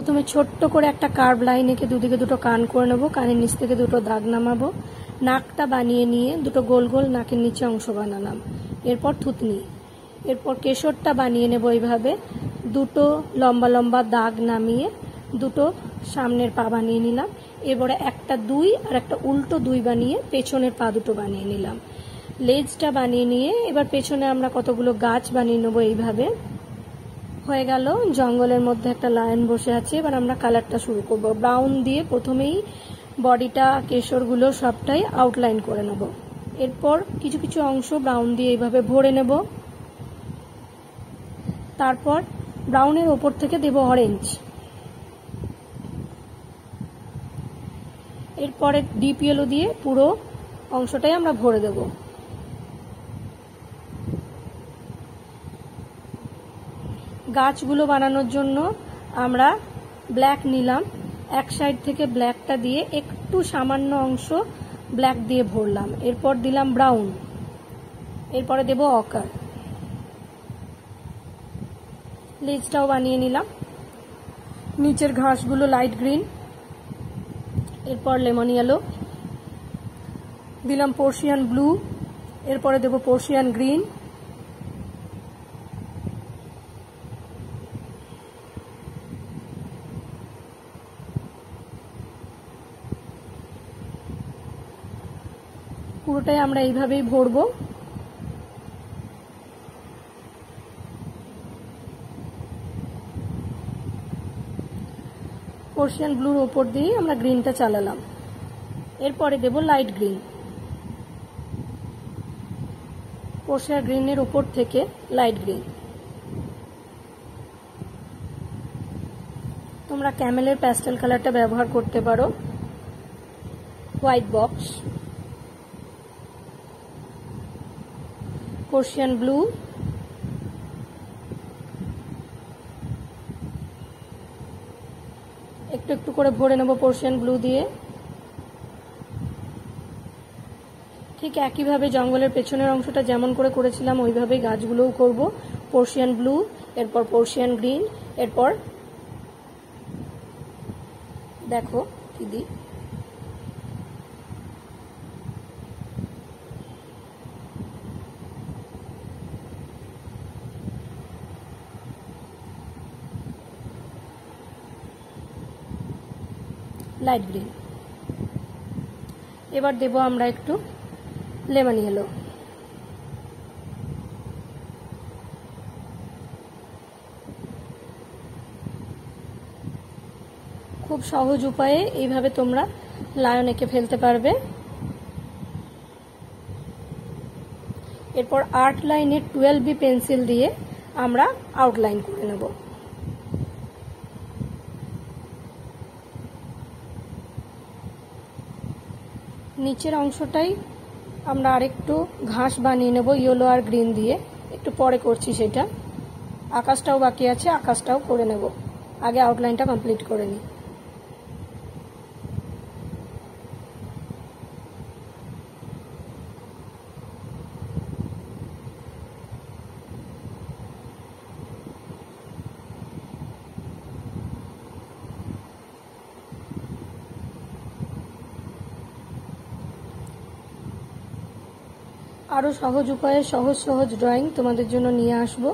প্রথমে ছোট্ট করে একটা কার্ভ লাইন এঁকে দুদিকে দুটো কান করে নেবো, কানের নিচ থেকে দুটো দাগ নামাবো, নাকটা বানিয়ে নিয়ে দুটো গোল গোল নাকের নিচে অংশ বানালাম, এরপর থুতনি, এরপর কেশরটা বানিয়ে নেব এইভাবে, দুটো লম্বা লম্বা দাগ নামিয়ে দুটো সামনের পা বানিয়ে নিলাম, এবারে একটা দুই আর একটা উল্টো দুই বানিয়ে পেছনের পা দুটো বানিয়ে নিলাম, লেজটা বানিয়ে নিয়ে এবার পেছনে আমরা কতগুলো গাছ বানিয়ে নেবো এইভাবে। হয়ে গেল, জঙ্গলের মধ্যে একটা লায়ন বসে আছে। এবার আমরা কালারটা শুরু করব। ব্রাউন দিয়ে প্রথমেই বডিটা কেশরগুলো সবটাই আউটলাইন করে নেব, এরপর কিছু কিছু অংশ ব্রাউন দিয়ে এইভাবে ভরে নেব, তারপর ব্রাউনের ওপর থেকে দেব অরেঞ্জ, এরপরে ডিপ ইয়েলো দিয়ে পুরো অংশটাই আমরা ভরে দেব। গাছগুলো বানানোর জন্য আমরা ব্ল্যাক নিলাম, এক সাইড থেকে ব্ল্যাকটা দিয়ে একটু সামান্য অংশ ব্ল্যাক দিয়ে ভরলাম, এরপর দিলাম ব্রাউন, এরপরে দেব অকার, লেজটাও বানিয়ে নিলাম, নিচের ঘাসগুলো লাইট গ্রিন, এরপর লেমন ইয়েলো, দিলাম পার্সিয়ান ব্লু, এরপরে দেব পার্সিয়ান গ্রিন, পুরোটাই আমরা এইভাবেই ভরবো। পার্সিয়ান ব্লুর ওপর দিয়ে আমরা গ্রিনটা চালালাম, এরপরে দেব লাইট গ্রিন, পার্সিয়ান গ্রিনের ওপর থেকে লাইট গ্রিন। তোমরা ক্যামেলের প্যাস্টেল কালারটা ব্যবহার করতে পারো, হোয়াইট বক্স, পার্সিয়ান ব্লু, একটু একটু করে ভরে নেব পার্সিয়ান ব্লু দিয়ে। ঠিক একইভাবে জঙ্গলের পেছনের অংশটা যেমন করে করেছিলাম ওইভাবেই গাছগুলোও করব। পার্সিয়ান ব্লু, এরপর পার্সিয়ান গ্রিন, এরপর দেখো কি দিই, লাইট গ্রিন। এবার দেব আমরা একটু লেমন ইয়েলো, খুব সহজ উপায়ে এইভাবে তোমরা লায়ন এঁকে ফেলতে পারবে। এরপর আর্ট লাইনের 12B পেন্সিল দিয়ে আমরা আউটলাইন করে নেব। নিচের অংশটাই আমরা আরেকটু ঘাস বানিয়ে নেব ইয়েলো আর গ্রিন দিয়ে, একটু পরে করছি সেটা। আকাশটাও বাকি আছে, আকাশটাও করে নেব, আগে আউটলাইনটা কমপ্লিট করে নিই। আরো সহজ উপায়ে সহজ সহজ ড্রয়িং তোমাদের জন্য নিয়ে আসবো।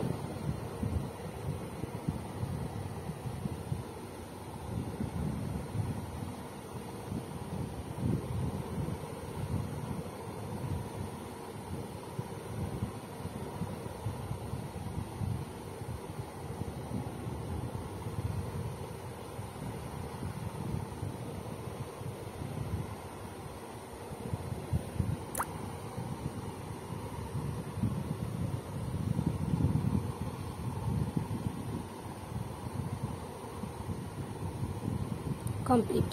কমপ্লিট।